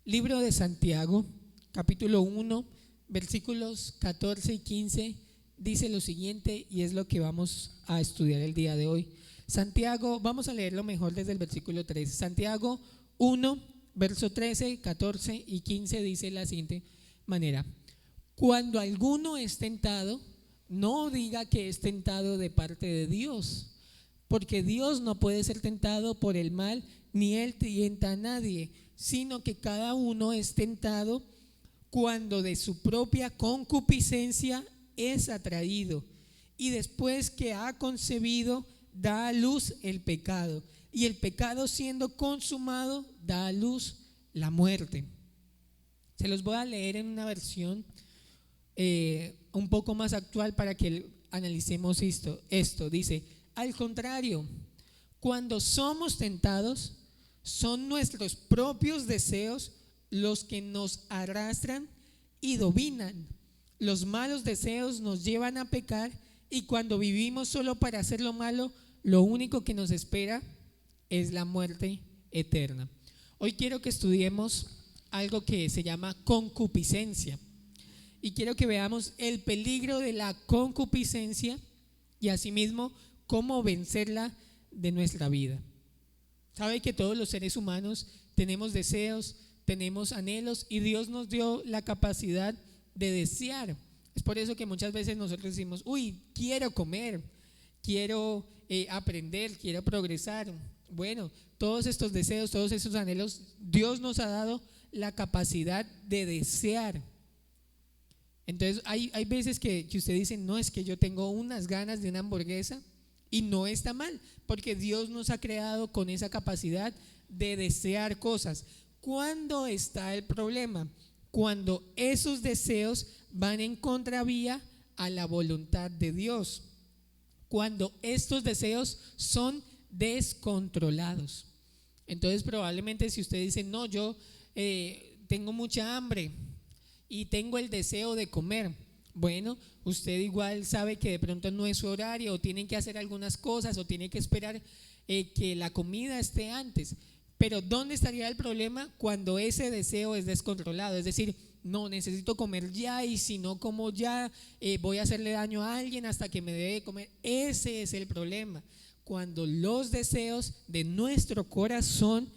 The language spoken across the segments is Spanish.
Libro de Santiago, capítulo 1, versículos 14 y 15, dice lo siguiente y es lo que vamos a estudiar el día de hoy. Santiago, vamos a leerlo mejor desde el versículo 13. Santiago 1, verso 13, 14 y 15 dice la siguiente manera: cuando alguno es tentado, no diga que es tentado de parte de Dios, porque Dios no puede ser tentado por el mal, ni Él tienta a nadie, sino que cada uno es tentado cuando de su propia concupiscencia es atraído, y después que ha concebido da a luz el pecado, y el pecado siendo consumado da a luz la muerte. Se los voy a leer en una versión un poco más actual para que analicemos esto. Dice: al contrario, cuando somos tentados, son nuestros propios deseos los que nos arrastran y dominan. Los malos deseos nos llevan a pecar, y cuando vivimos solo para hacer lo malo, lo único que nos espera es la muerte eterna. Hoy quiero que estudiemos algo que se llama concupiscencia, y quiero que veamos el peligro de la concupiscencia y asimismo cómo vencerla de nuestra vida. Sabe que todos los seres humanos tenemos deseos, tenemos anhelos, y Dios nos dio la capacidad de desear. Es por eso que muchas veces nosotros decimos: uy, quiero comer, quiero aprender, quiero progresar. Bueno, todos estos deseos, todos estos anhelos, Dios nos ha dado la capacidad de desear. Entonces hay veces que usted dice: no, es que yo tengo unas ganas de una hamburguesa, y no está mal, porque Dios nos ha creado con esa capacidad de desear cosas. ¿Cuándo está el problema? Cuando esos deseos van en contravía a la voluntad de Dios, cuando estos deseos son descontrolados. Entonces probablemente si usted dice: no, yo tengo mucha hambre y tengo el deseo de comer. Bueno, usted igual sabe que de pronto no es su horario, o tienen que hacer algunas cosas, o tiene que esperar que la comida esté antes. Pero ¿dónde estaría el problema? Cuando ese deseo es descontrolado, es decir, no, necesito comer ya, y si no como ya voy a hacerle daño a alguien hasta que me dé de comer. Ese es el problema, cuando los deseos de nuestro corazón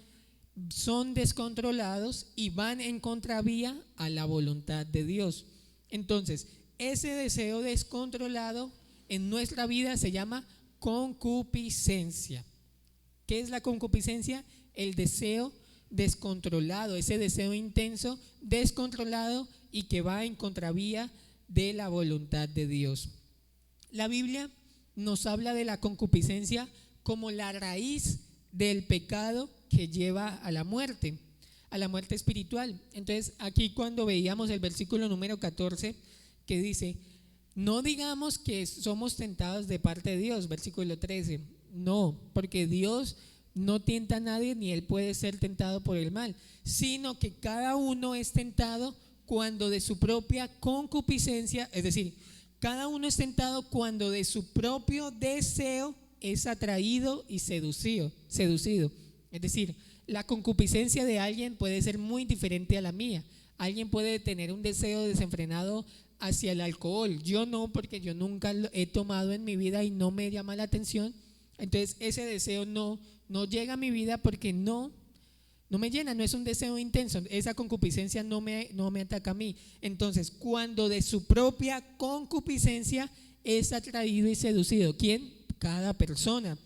son descontrolados y van en contravía a la voluntad de Dios. Entonces, ese deseo descontrolado en nuestra vida se llama concupiscencia. ¿Qué es la concupiscencia? El deseo descontrolado, ese deseo intenso, descontrolado, y que va en contravía de la voluntad de Dios. La Biblia nos habla de la concupiscencia como la raíz del pecado que lleva a la muerte espiritual. Entonces aquí, cuando veíamos el versículo número 14 que dice: no digamos que somos tentados de parte de Dios, versículo 13, no, porque Dios no tienta a nadie, ni Él puede ser tentado por el mal, sino que cada uno es tentado cuando de su propia concupiscencia, es decir, cada uno es tentado cuando de su propio deseo es atraído y seducido. Es decir, la concupiscencia de alguien puede ser muy diferente a la mía. Alguien puede tener un deseo desenfrenado hacia el alcohol. Yo no, porque yo nunca lo he tomado en mi vida y no me llama la atención. Entonces ese deseo no llega a mi vida porque no me llena, no es un deseo intenso. Esa concupiscencia no me ataca a mí. Entonces, cuando de su propia concupiscencia es atraído y seducido, ¿quién? Cada persona.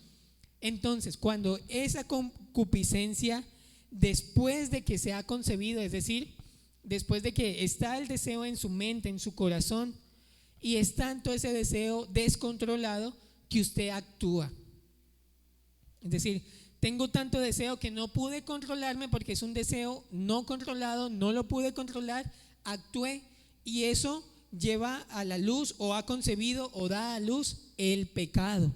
Entonces, cuando esa concupiscencia, después de que se ha concebido, es decir, después de que está el deseo en su mente, en su corazón, y es tanto ese deseo descontrolado que usted actúa. Es decir, tengo tanto deseo que no pude controlarme, porque es un deseo no controlado, no lo pude controlar, actué, y eso lleva a la luz, o ha concebido o da a luz el pecado.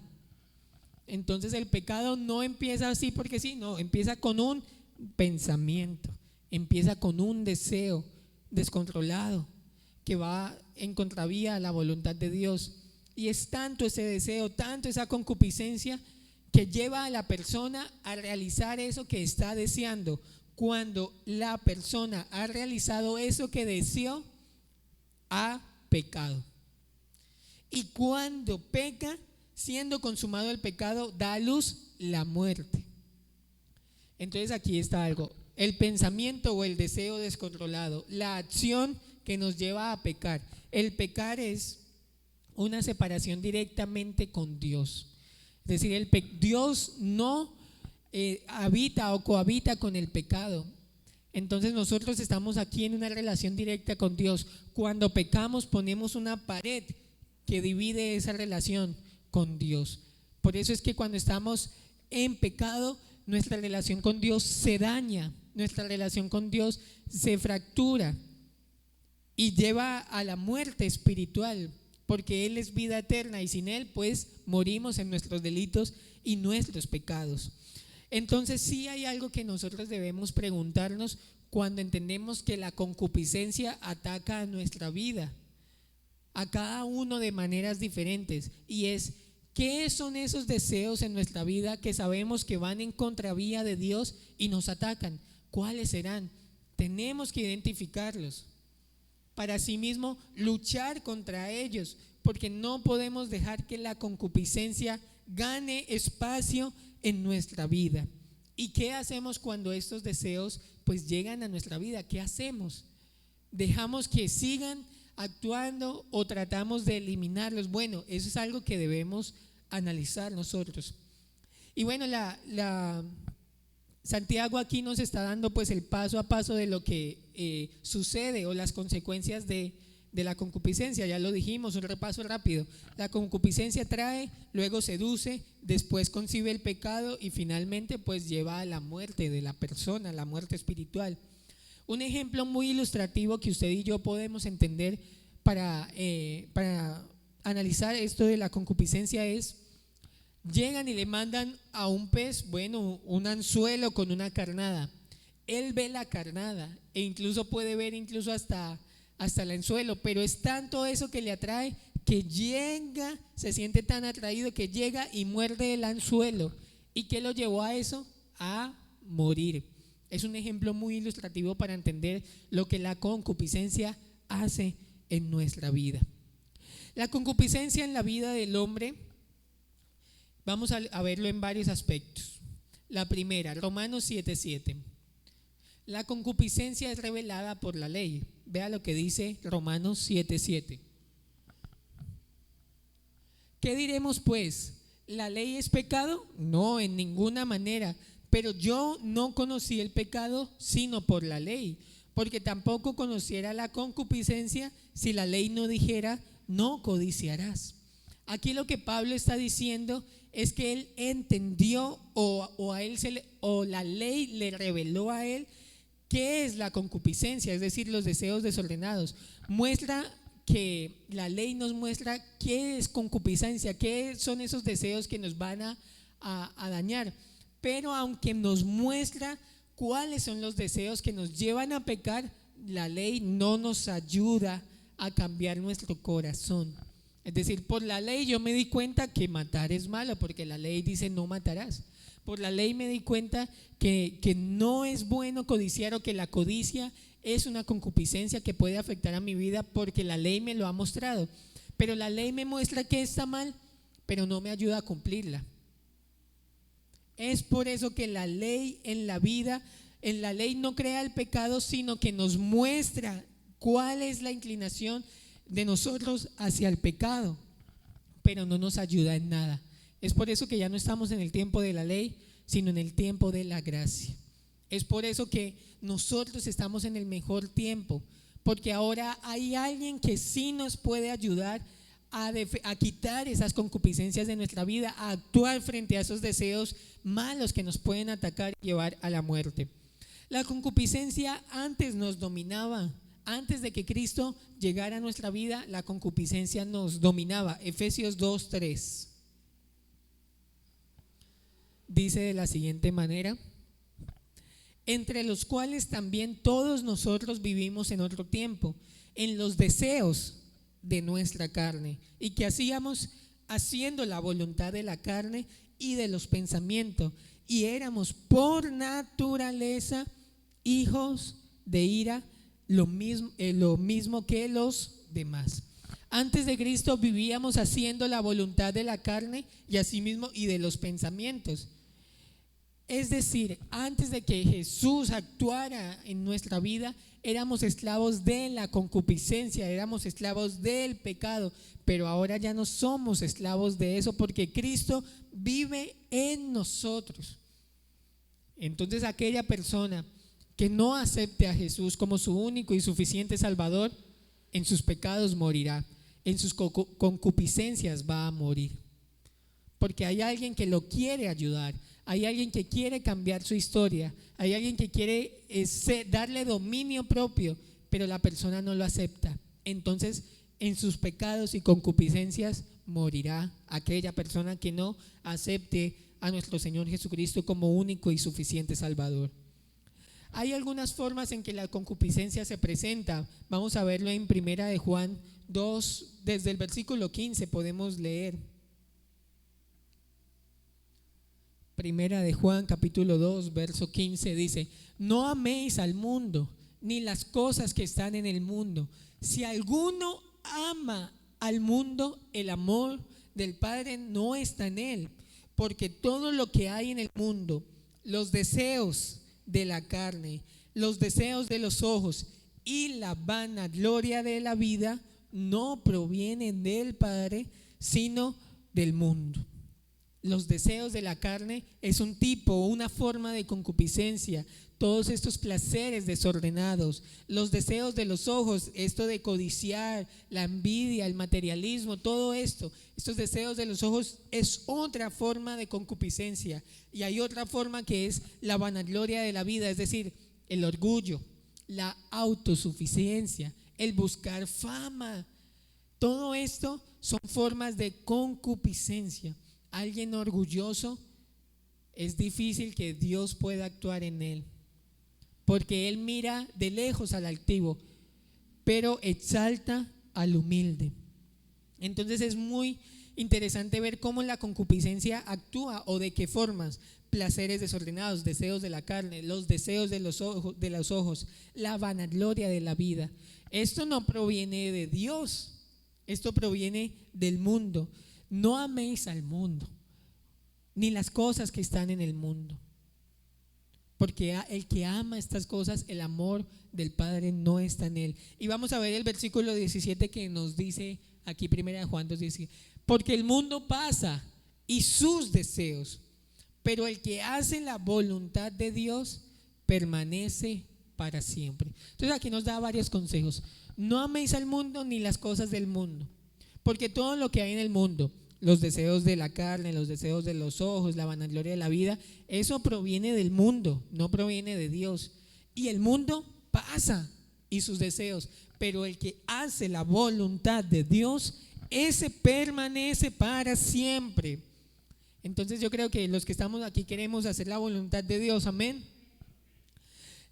Entonces el pecado no empieza así porque sí, no, empieza con un pensamiento, empieza con un deseo descontrolado que va en contravía a la voluntad de Dios. Y es tanto ese deseo, tanto esa concupiscencia, que lleva a la persona a realizar eso que está deseando. cuando la persona ha realizado eso que deseó, ha pecado. Y cuando peca, siendo consumado el pecado, da a luz la muerte. Entonces aquí está algo: el pensamiento o el deseo descontrolado, la acción que nos lleva a pecar. El pecar es una separación directamente con Dios. Es decir, Dios no habita o cohabita con el pecado. Entonces nosotros estamos aquí en una relación directa con Dios. Cuando pecamos ponemos una pared que divide esa relación con Dios. Por eso es que cuando estamos en pecado, nuestra relación con Dios se daña, nuestra relación con Dios se fractura y lleva a la muerte espiritual, porque Él es vida eterna y sin Él pues morimos en nuestros delitos y nuestros pecados. Entonces sí hay algo que nosotros debemos preguntarnos cuando entendemos que la concupiscencia ataca a nuestra vida, a cada uno de maneras diferentes, y es: ¿qué son esos deseos en nuestra vida que sabemos que van en contravía de Dios y nos atacan? ¿Cuáles serán? Tenemos que identificarlos para asimismo luchar contra ellos, porque no podemos dejar que la concupiscencia gane espacio en nuestra vida. ¿Y qué hacemos cuando estos deseos pues llegan a nuestra vida? ¿Qué hacemos? ¿Dejamos que sigan actuando o tratamos de eliminarlos? Bueno, eso es algo que debemos analizar nosotros. Y bueno, Santiago aquí nos está dando pues el paso a paso de lo que sucede o las consecuencias de la concupiscencia. Ya lo dijimos, un repaso rápido: la concupiscencia trae, luego seduce, después concibe el pecado y finalmente pues lleva a la muerte de la persona, la muerte espiritual. Un ejemplo muy ilustrativo que usted y yo podemos entender para analizar esto de la concupiscencia es: llegan y le mandan a un pez, bueno, un anzuelo con una carnada. Él ve la carnada e incluso puede ver incluso hasta el anzuelo, pero es tanto eso que le atrae que llega, se siente tan atraído que llega y muerde el anzuelo. ¿Y qué lo llevó a eso? A morir. Es un ejemplo muy ilustrativo para entender lo que la concupiscencia hace en nuestra vida. La concupiscencia en la vida del hombre, vamos a verlo en varios aspectos. La primera, Romanos 7:7. La concupiscencia es revelada por la ley. Vea lo que dice Romanos 7:7. ¿Qué diremos pues? ¿La ley es pecado? No, en ninguna manera. Pero yo no conocí el pecado sino por la ley, porque tampoco conociera la concupiscencia si la ley no dijera: no codiciarás. Aquí lo que Pablo está diciendo es que él entendió o la ley le reveló a él qué es la concupiscencia, es decir, los deseos desordenados. La ley nos muestra qué es concupiscencia, qué son esos deseos que nos van a dañar. Pero aunque nos muestra cuáles son los deseos que nos llevan a pecar, la ley no nos ayuda a cambiar nuestro corazón. Es decir, por la ley yo me di cuenta que matar es malo, porque la ley dice no matarás. Por la ley me di cuenta que no es bueno codiciar, o que la codicia es una concupiscencia que puede afectar a mi vida, porque la ley me lo ha mostrado. Pero la ley me muestra que está mal, pero no me ayuda a cumplirla. Es por eso que la ley en la ley no crea el pecado, sino que nos muestra cuál es la inclinación de nosotros hacia el pecado, pero no nos ayuda en nada. Es por eso que ya no estamos en el tiempo de la ley, sino en el tiempo de la gracia. Es por eso que nosotros estamos en el mejor tiempo, porque ahora hay alguien que sí nos puede ayudar a quitar esas concupiscencias de nuestra vida, a actuar frente a esos deseos malos que nos pueden atacar y llevar a la muerte. La concupiscencia antes nos dominaba. Antes de que Cristo llegara a nuestra vida, la concupiscencia nos dominaba. Efesios 2:3 dice de la siguiente manera: entre los cuales también todos nosotros vivimos en otro tiempo, en los deseos de nuestra carne, y que hacíamos haciendo la voluntad de la carne y de los pensamientos, y éramos por naturaleza hijos de ira, lo mismo que los demás. Antes de Cristo vivíamos haciendo la voluntad de la carne y asimismo y de los pensamientos. Es decir, antes de que Jesús actuara en nuestra vida, éramos esclavos de la concupiscencia, éramos esclavos del pecado, pero ahora ya no somos esclavos de eso porque Cristo vive en nosotros. Entonces aquella persona que no acepte a Jesús como su único y suficiente Salvador, en sus pecados morirá, en sus concupiscencias va a morir. Porque hay alguien que lo quiere ayudar, hay alguien que quiere cambiar su historia, hay alguien que quiere darle dominio propio, pero la persona no lo acepta. Entonces en sus pecados y concupiscencias morirá aquella persona que no acepte a nuestro Señor Jesucristo como único y suficiente Salvador. Hay algunas formas en que la concupiscencia se presenta. Vamos a verlo en Primera de Juan 2, desde el versículo 15 podemos leer. Primera de Juan capítulo 2 verso 15 dice: no améis al mundo ni las cosas que están en el mundo. Si alguno ama al mundo, el amor del Padre no está en él, porque todo lo que hay en el mundo, los deseos de la carne, los deseos de los ojos y la vanagloria de la vida no provienen del Padre, sino del mundo. Los deseos de la carne es un tipo, una forma de concupiscencia. Todos estos placeres desordenados, los deseos de los ojos, esto de codiciar, la envidia, el materialismo, todo esto, estos deseos de los ojos es otra forma de concupiscencia. Y hay otra forma que es la vanagloria de la vida, es decir, el orgullo, la autosuficiencia, el buscar fama. Todo esto son formas de concupiscencia. Alguien orgulloso, es difícil que Dios pueda actuar en él, porque él mira de lejos al altivo, pero exalta al humilde. Entonces es muy interesante ver cómo la concupiscencia actúa o de qué formas. Placeres desordenados, deseos de la carne, los deseos de los ojos, la vanagloria de la vida. Esto no proviene de Dios, esto proviene del mundo. No améis al mundo, ni las cosas que están en el mundo, porque el que ama estas cosas, el amor del Padre no está en él. Y vamos a ver el versículo 17 que nos dice aquí, Primera de Juan 2:17: porque el mundo pasa y sus deseos, pero el que hace la voluntad de Dios permanece para siempre. Entonces aquí nos da varios consejos. No améis al mundo ni las cosas del mundo, porque todo lo que hay en el mundo, los deseos de la carne, los deseos de los ojos, la vanagloria de la vida, eso proviene del mundo, no proviene de Dios. Y el mundo pasa y sus deseos, pero el que hace la voluntad de Dios, ese permanece para siempre. Entonces yo creo que los que estamos aquí queremos hacer la voluntad de Dios, amén.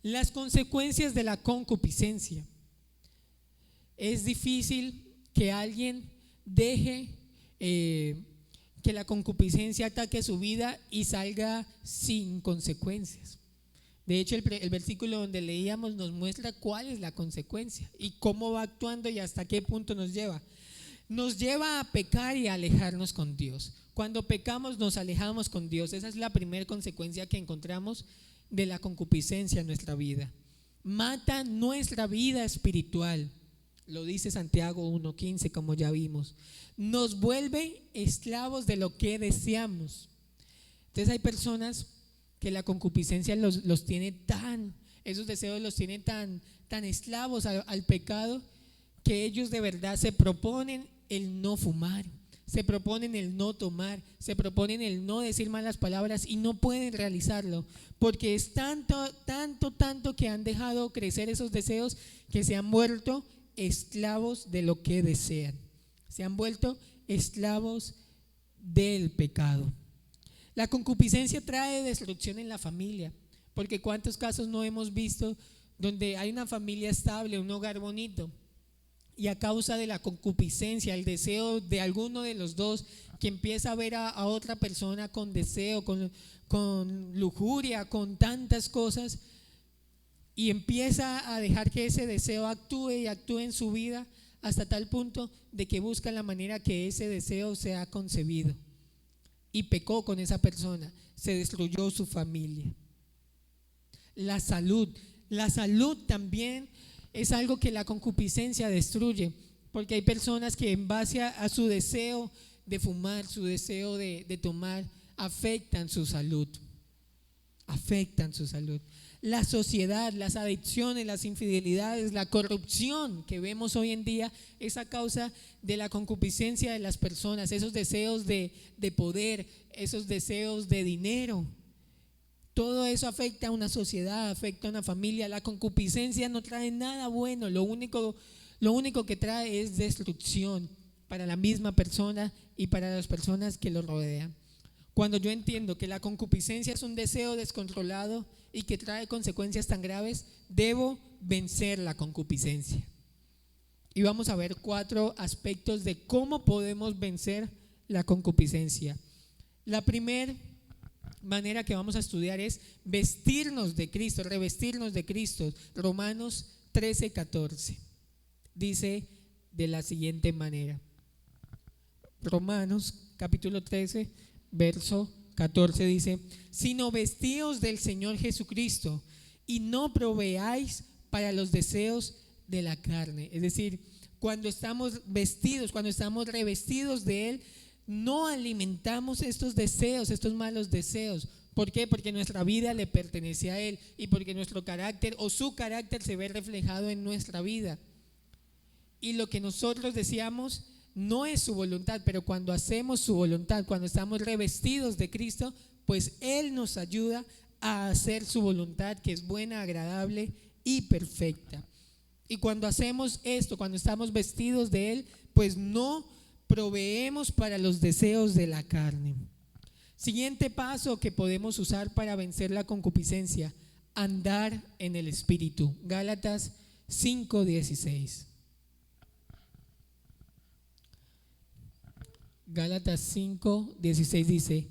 Las consecuencias de la concupiscencia. Es difícil que alguien deje que la concupiscencia ataque su vida y salga sin consecuencias. De hecho, el versículo donde leíamos nos muestra cuál es la consecuencia y cómo va actuando y hasta qué punto nos lleva. Nos lleva a pecar y a alejarnos con Dios. Cuando pecamos nos alejamos con Dios. Esa es la primera consecuencia que encontramos de la concupiscencia en nuestra vida. Mata nuestra vida espiritual. Lo dice Santiago 1:15, como ya vimos. Nos vuelve esclavos de lo que deseamos. Entonces hay personas que la concupiscencia los tiene esos deseos los tienen tan esclavos al pecado, que ellos de verdad se proponen el no fumar, se proponen el no tomar, se proponen el no decir malas palabras y no pueden realizarlo, porque es tanto que han dejado crecer esos deseos que se han vuelto esclavos de lo que desean, se han vuelto esclavos del pecado. La concupiscencia trae destrucción en la familia, porque cuántos casos no hemos visto donde hay una familia estable, un hogar bonito, y a causa de la concupiscencia, el deseo de alguno de los dos, que empieza a ver a otra persona con deseo, con lujuria, con tantas cosas, y empieza a dejar que ese deseo actúe y actúe en su vida hasta tal punto de que busca la manera que ese deseo sea concebido. Y pecó con esa persona, se destruyó su familia. La salud también es algo que la concupiscencia destruye, porque hay personas que en base a su deseo de fumar, su deseo de tomar, afectan su salud. La sociedad, las adicciones, las infidelidades, la corrupción que vemos hoy en día es a causa de la concupiscencia de las personas, esos deseos de poder, esos deseos de dinero. Todo eso afecta a una sociedad, afecta a una familia. La concupiscencia no trae nada bueno, lo único que trae es destrucción para la misma persona y para las personas que lo rodean. Cuando yo entiendo que la concupiscencia es un deseo descontrolado y que trae consecuencias tan graves, debo vencer la concupiscencia. Y vamos a ver 4 aspectos de cómo podemos vencer la concupiscencia. La primera manera que vamos a estudiar es vestirnos de Cristo, revestirnos de Cristo. Romanos 13:14 dice de la siguiente manera. Romanos capítulo 13 verso 14 dice: sino vestíos del Señor Jesucristo y no proveáis para los deseos de la carne. Es decir, cuando estamos vestidos, cuando estamos revestidos de Él, no alimentamos estos deseos, estos malos deseos. ¿Por qué? Porque nuestra vida le pertenece a Él y porque nuestro carácter o su carácter se ve reflejado en nuestra vida. Y lo que nosotros deseamos no es su voluntad, pero cuando hacemos su voluntad, cuando estamos revestidos de Cristo, pues Él nos ayuda a hacer su voluntad, que es buena, agradable y perfecta. Y cuando hacemos esto, cuando estamos vestidos de Él, pues no proveemos para los deseos de la carne. Siguiente paso que podemos usar para vencer la concupiscencia: andar en el Espíritu. Gálatas 5:16. Gálatas 5:16 dice: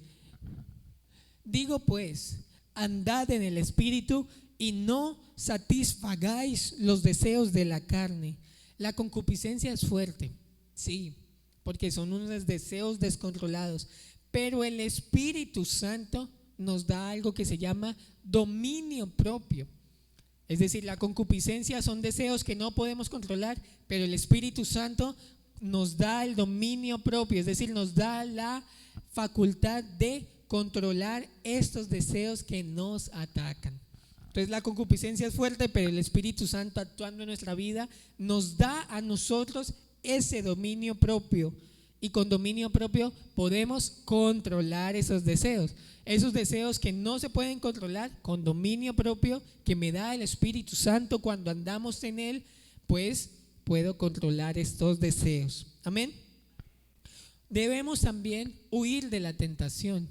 digo pues, andad en el Espíritu y no satisfagáis los deseos de la carne. La concupiscencia es fuerte, sí, porque son unos deseos descontrolados, pero el Espíritu Santo nos da algo que se llama dominio propio. Es decir, la concupiscencia son deseos que no podemos controlar, pero el Espíritu Santo nos da el dominio propio, es decir, nos da la facultad de controlar estos deseos que nos atacan. Entonces la concupiscencia es fuerte, pero el Espíritu Santo actuando en nuestra vida nos da a nosotros ese dominio propio, y con dominio propio podemos controlar esos deseos que no se pueden controlar. Con dominio propio que me da el Espíritu Santo cuando andamos en Él, pues puedo controlar estos deseos. Amén. Debemos también huir de la tentación.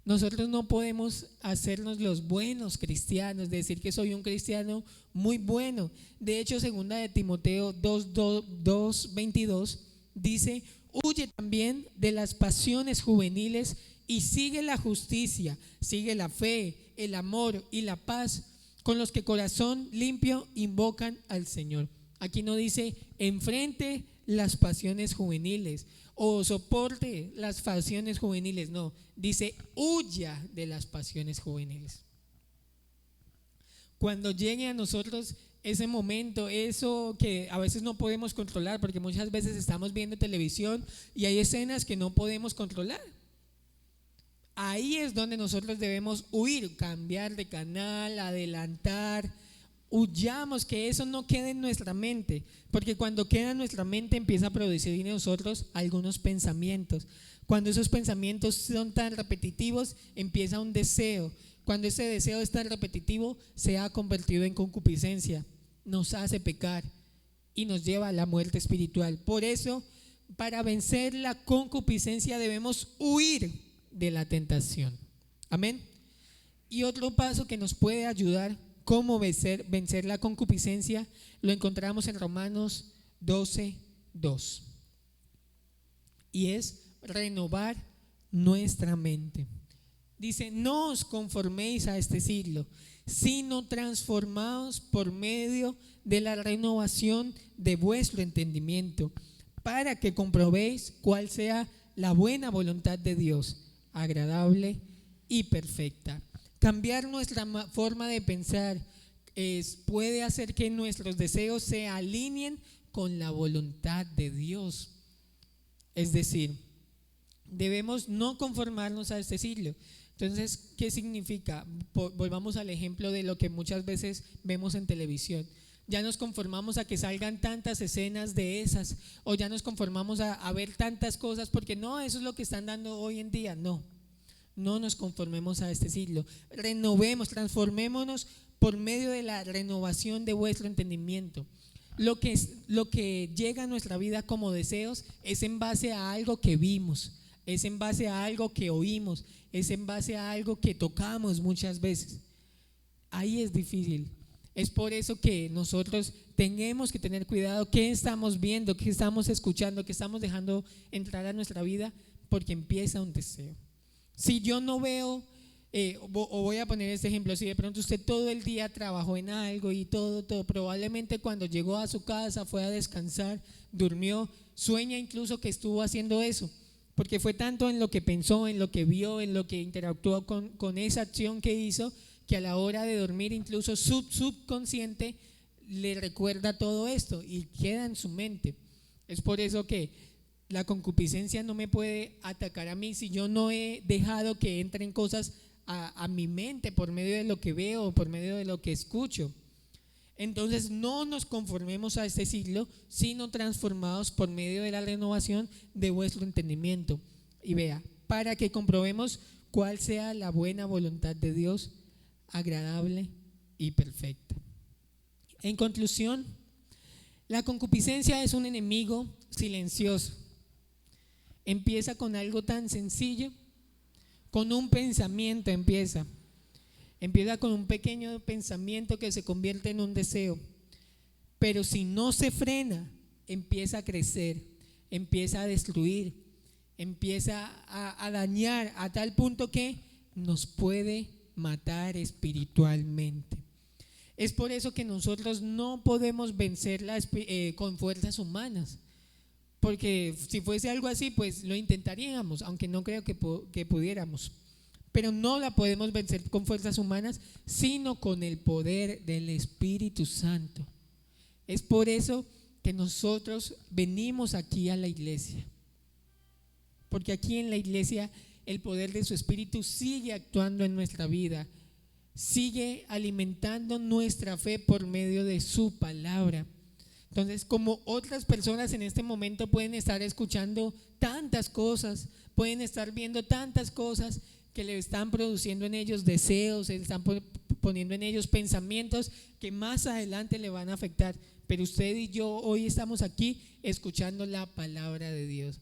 Nosotros no podemos hacernos los buenos cristianos, decir que soy un cristiano muy bueno. De hecho, 2 de Timoteo 2:22 dice: huye también de las pasiones juveniles y sigue la justicia, sigue la fe, el amor y la paz, con los que corazón limpio invocan al Señor. Aquí no dice enfrente las pasiones juveniles o soporte las pasiones juveniles, no, dice huya de las pasiones juveniles. Cuando llegue a nosotros ese momento, eso que a veces no podemos controlar, porque muchas veces estamos viendo televisión y hay escenas que no podemos controlar, ahí es donde nosotros debemos huir, cambiar de canal, adelantar. Huyamos, que eso no quede en nuestra mente, porque cuando queda en nuestra mente empieza a producir en nosotros algunos pensamientos. Cuando esos pensamientos son tan repetitivos, empieza un deseo. Cuando ese deseo es tan repetitivo, se ha convertido en concupiscencia, nos hace pecar y nos lleva a la muerte espiritual. Por eso, para vencer la concupiscencia debemos huir de la tentación. Amén. Y otro paso que nos puede ayudar cómo vencer la concupiscencia lo encontramos en Romanos 12:2, y es renovar nuestra mente. Dice: no os conforméis a este siglo, sino transformados por medio de la renovación de vuestro entendimiento, para que comprobéis cuál sea la buena voluntad de Dios, agradable y perfecta. Cambiar nuestra forma de pensar puede hacer que nuestros deseos se alineen con la voluntad de Dios. Es decir, debemos no conformarnos a este siglo. Entonces, ¿qué significa? Volvamos al ejemplo de lo que muchas veces vemos en televisión. Ya nos conformamos a que salgan tantas escenas de esas, o ya nos conformamos a ver tantas cosas porque no, eso es lo que están dando hoy en día. No nos conformemos a este siglo. Renovemos, transformémonos por medio de la renovación de vuestro entendimiento. Lo que llega a nuestra vida como deseos es en base a algo que vimos, es en base a algo que oímos, es en base a algo que tocamos muchas veces. Ahí es difícil. Es por eso que nosotros tenemos que tener cuidado qué estamos viendo, qué estamos escuchando, qué estamos dejando entrar a nuestra vida, porque empieza un deseo. Si yo no veo, o voy a poner este ejemplo, si de pronto usted todo el día trabajó en algo y todo, probablemente cuando llegó a su casa fue a descansar, durmió, sueña incluso que estuvo haciendo eso, porque fue tanto en lo que pensó, en lo que vio, en lo que interactuó con esa acción que hizo, que a la hora de dormir incluso subconsciente le recuerda todo esto y queda en su mente. Es por eso que la concupiscencia no me puede atacar a mí si yo no he dejado que entren cosas a mi mente por medio de lo que veo, por medio de lo que escucho. Entonces no nos conformemos a este siglo, sino transformados por medio de la renovación de vuestro entendimiento. Y vea, para que comprobemos cuál sea la buena voluntad de Dios, agradable y perfecta. En conclusión, la concupiscencia es un enemigo silencioso. Empieza con algo tan sencillo, con un pensamiento empieza con un pequeño pensamiento que se convierte en un deseo, pero si no se frena, empieza a crecer, empieza a destruir, empieza a dañar a tal punto que nos puede matar espiritualmente. Es por eso que nosotros no podemos vencerla con fuerzas humanas, porque si fuese algo así, pues lo intentaríamos, aunque no creo que pudiéramos, pero no la podemos vencer con fuerzas humanas, sino con el poder del Espíritu Santo. Es por eso que nosotros venimos aquí a la iglesia, porque aquí en la iglesia el poder de su Espíritu sigue actuando en nuestra vida, sigue alimentando nuestra fe por medio de su palabra. Entonces, como otras personas en este momento pueden estar escuchando tantas cosas, pueden estar viendo tantas cosas que le están produciendo en ellos deseos, están poniendo en ellos pensamientos que más adelante le van a afectar, pero usted y yo hoy estamos aquí escuchando la palabra de Dios.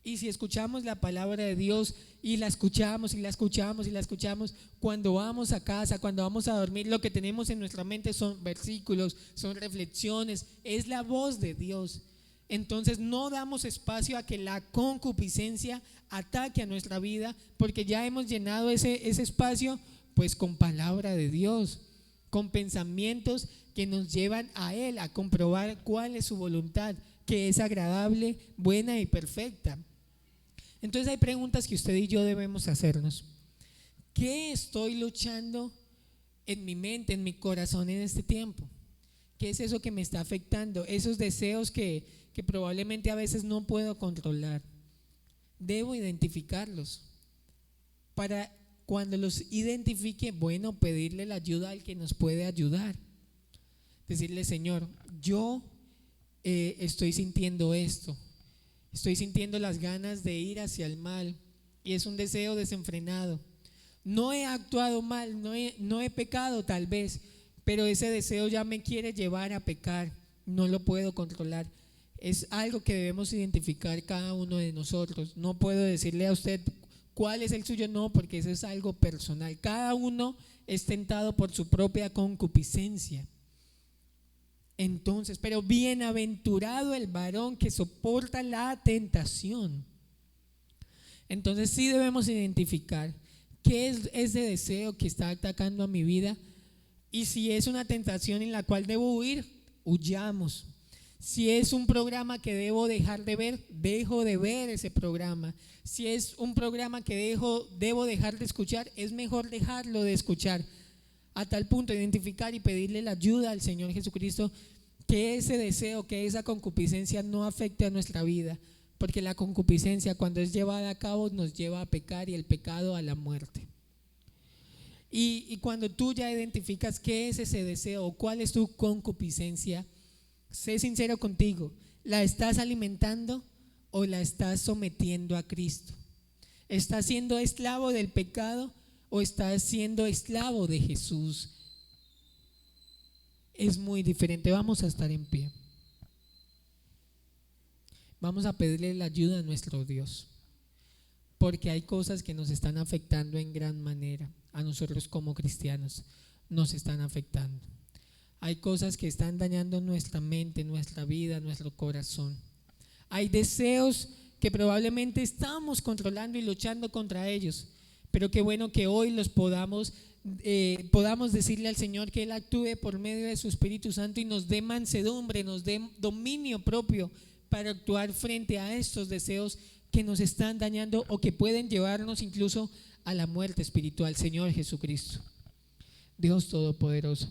Y si escuchamos la palabra de Dios y la escuchamos y la escuchamos y la escuchamos, cuando vamos a casa, cuando vamos a dormir, lo que tenemos en nuestra mente son versículos, son reflexiones, es la voz de Dios. Entonces no damos espacio a que la concupiscencia ataque a nuestra vida, porque ya hemos llenado ese espacio pues con palabra de Dios, con pensamientos que nos llevan a Él, a comprobar cuál es su voluntad, que es agradable, buena y perfecta. Entonces hay preguntas que usted y yo debemos hacernos. ¿Qué estoy luchando en mi mente, en mi corazón en este tiempo? ¿Qué es eso que me está afectando? Esos deseos que probablemente a veces no puedo controlar. Debo identificarlos. Para cuando los identifique, bueno, pedirle la ayuda al que nos puede ayudar. Decirle, Señor, yo estoy sintiendo esto. Estoy sintiendo las ganas de ir hacia el mal y es un deseo desenfrenado. No he actuado mal, no he pecado tal vez, pero ese deseo ya me quiere llevar a pecar, no lo puedo controlar. Es algo que debemos identificar cada uno de nosotros. No puedo decirle a usted cuál es el suyo, no, porque eso es algo personal. Cada uno es tentado por su propia concupiscencia. Entonces, pero bienaventurado el varón que soporta la tentación. Entonces sí debemos identificar qué es ese deseo que está atacando a mi vida Y si es una tentación en la cual debo huir, huyamos. Si es un programa que debo dejar de ver, dejo de ver ese programa. Si es un programa que debo dejar de escuchar, es mejor dejarlo de escuchar. A tal punto de identificar y pedirle la ayuda al Señor Jesucristo, que ese deseo, que esa concupiscencia no afecte a nuestra vida. Porque la concupiscencia, cuando es llevada a cabo, nos lleva a pecar, y el pecado a la muerte. Y cuando tú ya identificas qué es ese deseo, cuál es tu concupiscencia, sé sincero contigo. ¿La estás alimentando o la estás sometiendo a Cristo? ¿Estás siendo esclavo del pecado o estás siendo esclavo de Jesús? Es muy diferente. Vamos a estar en pie. Vamos a pedirle la ayuda a nuestro Dios, porque hay cosas que nos están afectando en gran manera. A nosotros como cristianos nos están afectando. Hay cosas que están dañando nuestra mente, nuestra vida, nuestro corazón. Hay deseos que probablemente estamos controlando y luchando contra ellos, pero qué bueno que hoy los podamos decirle al Señor que Él actúe por medio de su Espíritu Santo y nos dé mansedumbre, nos dé dominio propio para actuar frente a estos deseos que nos están dañando o que pueden llevarnos incluso a la muerte espiritual. Señor Jesucristo, Dios Todopoderoso,